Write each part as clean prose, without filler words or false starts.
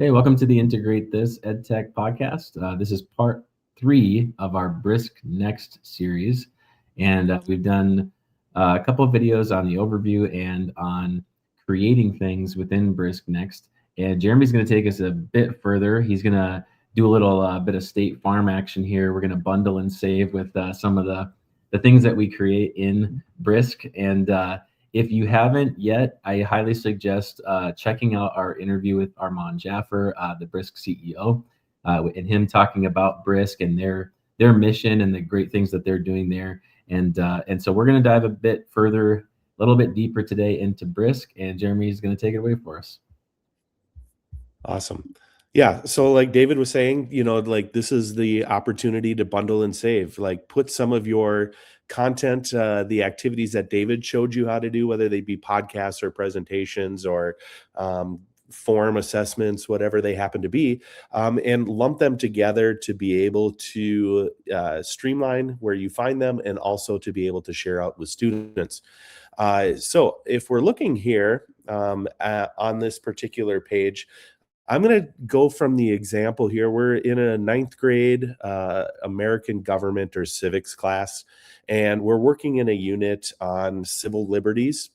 Hey, welcome to the Integrate This EdTech podcast. This is part 3 of our Brisk Next series. And we've done a couple of videos on the overview and on creating things within Brisk Next. And Jeremy's going to take us a bit further. He's going to do a little bit of State Farm action here. We're going to bundle and save with some of the things that we create in Brisk. And if you haven't yet, I highly suggest checking out our interview with Armand Jaffer, the Brisk CEO, and him talking about Brisk and their mission and the great things that they're doing there. And so we're going to dive a bit further, a little bit deeper today into Brisk, and Jeremy is going to take it away for us. Awesome. Yeah. So like David was saying, like this is the opportunity to bundle and save, like put some of your content, the activities that David showed you how to do, whether they be podcasts or presentations or form assessments, whatever they happen to be, and lump them together to be able to streamline where you find them and also to be able to share out with students. So if we're looking here on this particular page, I'm going to go from the example here. We're in a 9th grade American government or civics class, and we're working in a unit on civil liberties.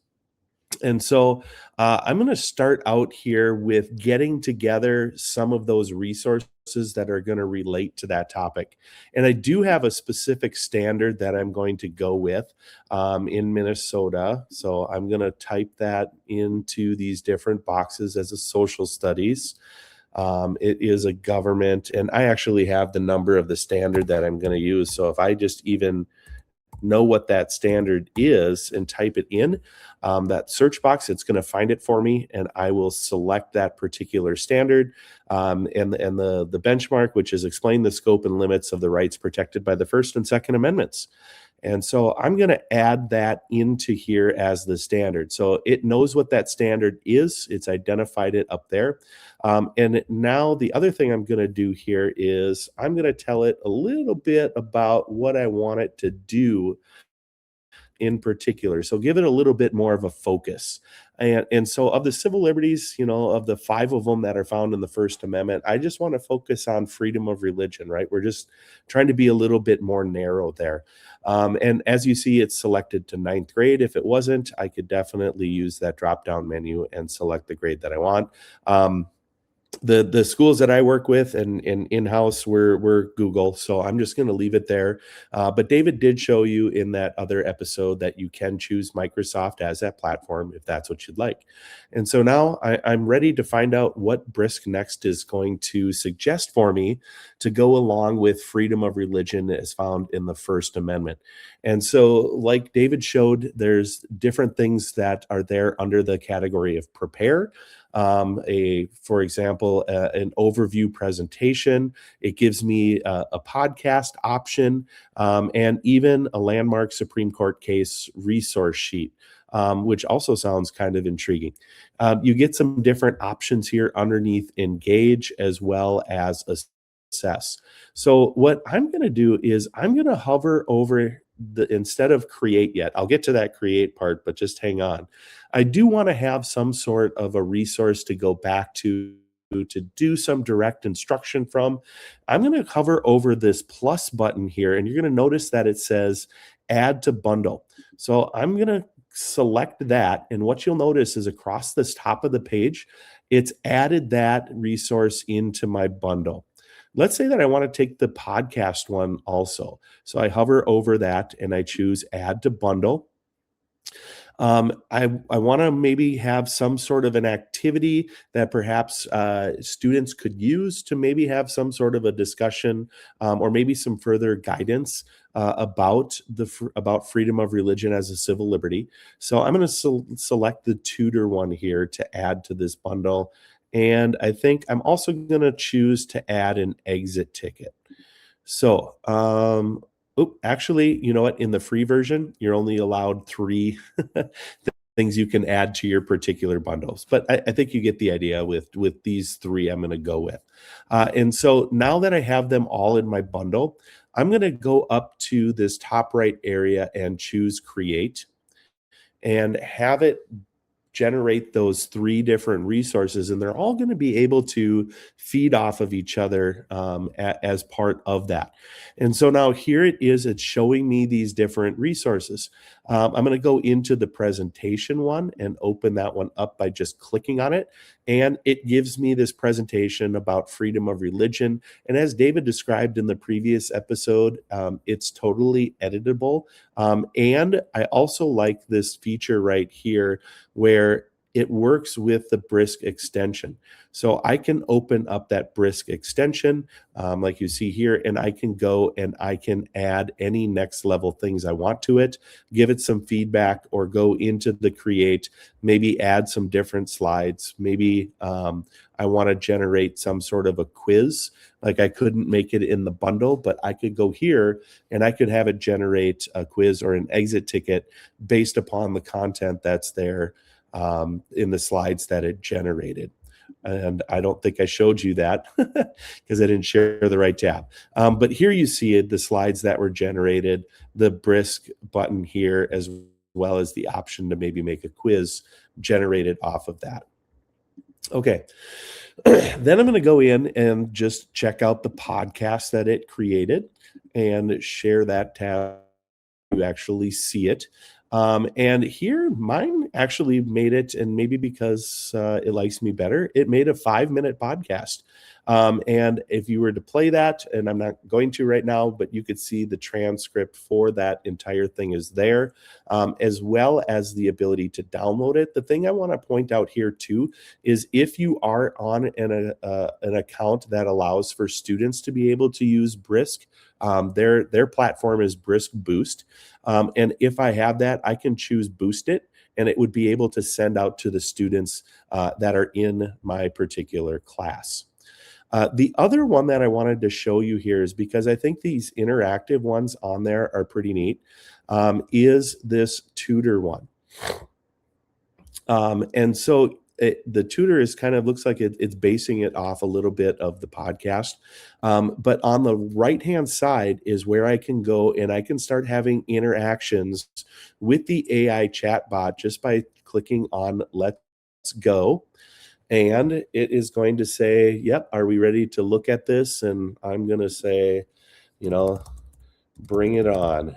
And so I'm going to start out here with getting together some of those resources that are going to relate to that topic. And I do have a specific standard that I'm going to go with in Minnesota. So I'm going to type that into these different boxes as a social studies. It is a government, and I actually have the number of the standard that I'm going to use. So if I just even know what that standard is and type it in that search box, it's going to find it for me, and I will select that particular standard and the benchmark, which is explain the scope and limits of the rights protected by the First and Second Amendments. And so I'm going to add that into here as the standard. So it knows what that standard is. It's identified it up there. And now the other thing I'm going to do here is I'm going to tell it a little bit about what I want it to do in particular. So give it a little bit more of a focus. And so of the civil liberties, of the 5 of them that are found in the First Amendment, I just want to focus on freedom of religion, right? We're just trying to be a little bit more narrow there. And as you see, it's selected to 9th grade. If it wasn't, I could definitely use that drop-down menu and select the grade that I want. The schools that I work with and in-house we're Google, so I'm just going to leave it there. But David did show you in that other episode that you can choose Microsoft as that platform if that's what you'd like. And so now I'm ready to find out what Brisk Next is going to suggest for me to go along with freedom of religion as found in the First Amendment. And so like David showed, there's different things that are there under the category of prepare. For example, an overview presentation. It gives me a podcast option and even a landmark Supreme Court case resource sheet, which also sounds kind of intriguing. You get some different options here underneath engage as well as assess. So what I'm going to do is I'm going to hover over instead of create yet. I'll get to that create part, but just hang on. I do want to have some sort of a resource to go back to do some direct instruction from. I'm going to hover over this plus button here, and you're going to notice that it says add to bundle. So I'm going to select that, and what you'll notice is across this top of the page, it's added that resource into my bundle. Let's say that I want to take the podcast one also. So I hover over that and I choose add to bundle. I want to maybe have some sort of an activity that perhaps students could use to maybe have some sort of a discussion or maybe some further guidance about freedom of religion as a civil liberty. So I'm going to select the tutor one here to add to this bundle. And I think I'm also going to choose to add an exit ticket. So, actually, you know what? In the free version, you're only allowed 3 things you can add to your particular bundles. But I think you get the idea with these 3 I'm going to go with. And so now that I have them all in my bundle, I'm going to go up to this top right area and choose create and have it generate those 3 different resources, and they're all going to be able to feed off of each other as part of that. And so now here it is, it's showing me these different resources. I'm going to go into the presentation one and open that one up by just clicking on it. And it gives me this presentation about freedom of religion. And as David described in the previous episode, it's totally editable. And I also like this feature right here where it works with the Brisk extension. So I can open up that Brisk extension like you see here, and I can go and I can add any next level things I want to it, give it some feedback, or go into the create, maybe add some different slides. Maybe I want to generate some sort of a quiz. Like I couldn't make it in the bundle, but I could go here and I could have it generate a quiz or an exit ticket based upon the content that's there in the slides that it generated. And I don't think I showed you that because I didn't share the right tab. But here you see it, the slides that were generated, the Brisk button here, as well as the option to maybe make a quiz generated off of that. Okay. Then I'm going to go in and just check out the podcast that it created and share that tab to actually see it. And here, mine actually made it, and maybe because it likes me better, it made a 5-minute podcast. And if you were to play that, and I'm not going to right now, but you could see the transcript for that entire thing is there, as well as the ability to download it. The thing I want to point out here too is if you are on an account that allows for students to be able to use Brisk, their platform is Brisk Boost. And if I have that, I can choose Boost It, and it would be able to send out to the students that are in my particular class. The other one that I wanted to show you here is because I think these interactive ones on there are pretty neat, is this tutor one. And so the tutor is kind of looks like it's basing it off a little bit of the podcast. But on the right-hand side is where I can go and I can start having interactions with the AI chatbot just by clicking on Let's Go. And it is going to say, yep, are we ready to look at this? And I'm going to say, bring it on.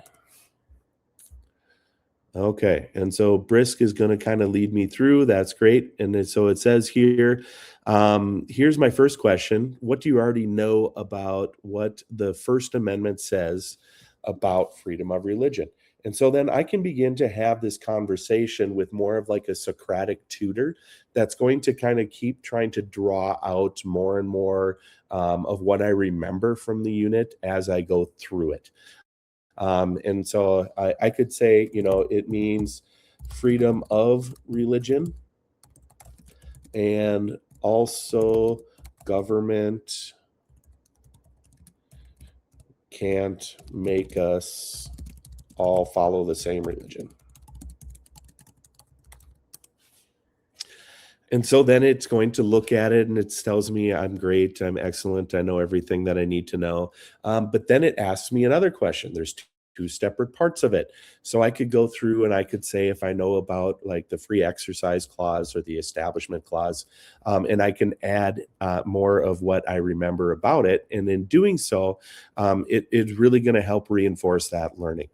Okay, and so Brisk is going to kind of lead me through. That's great. And so it says here, here's my first question. What do you already know about what the First Amendment says about freedom of religion? And so then I can begin to have this conversation with more of like a Socratic tutor that's going to kind of keep trying to draw out more and more of what I remember from the unit as I go through it. And so I could say, it means freedom of religion, and also government can't make us all follow the same religion. And so then it's going to look at it and it tells me I'm great, I'm excellent, I know everything that I need to know. But then it asks me another question. There's two separate parts of it. So I could go through and I could say if I know about like the free exercise clause or the establishment clause, and I can add more of what I remember about it. And in doing so, it's really going to help reinforce that learning.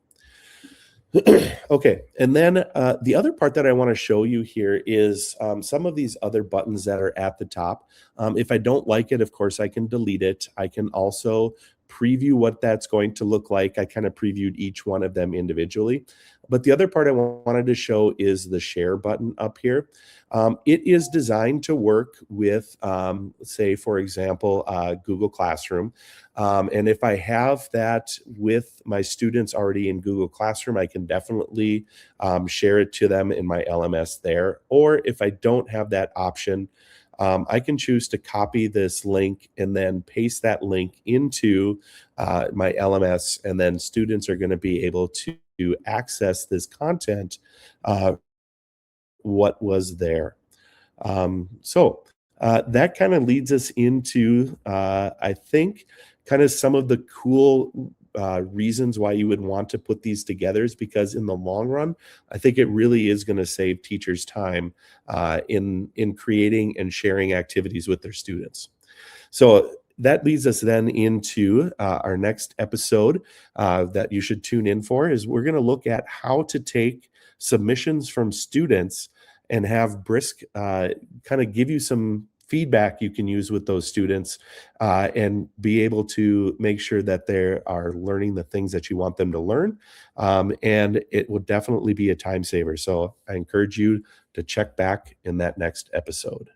Okay, and then the other part that I want to show you here is some of these other buttons that are at the top. If I don't like it, of course, I can delete it. I can also preview what that's going to look like. I kind of previewed each one of them individually. But the other part I wanted to show is the share button up here. It is designed to work with, say, for example, Google Classroom. And if I have that with my students already in Google Classroom, I can definitely share it to them in my LMS there. Or if I don't have that option, I can choose to copy this link and then paste that link into my LMS, and then students are going to be able to access this content, what was there. So that kind of leads us into, I think, kind of some of the cool reasons why you would want to put these together is because in the long run, I think it really is going to save teachers time in creating and sharing activities with their students. So that leads us then into our next episode that you should tune in for. Is we're going to look at how to take submissions from students and have Brisk kind of give you some feedback you can use with those students and be able to make sure that they are learning the things that you want them to learn. And it will definitely be a time saver. So I encourage you to check back in that next episode.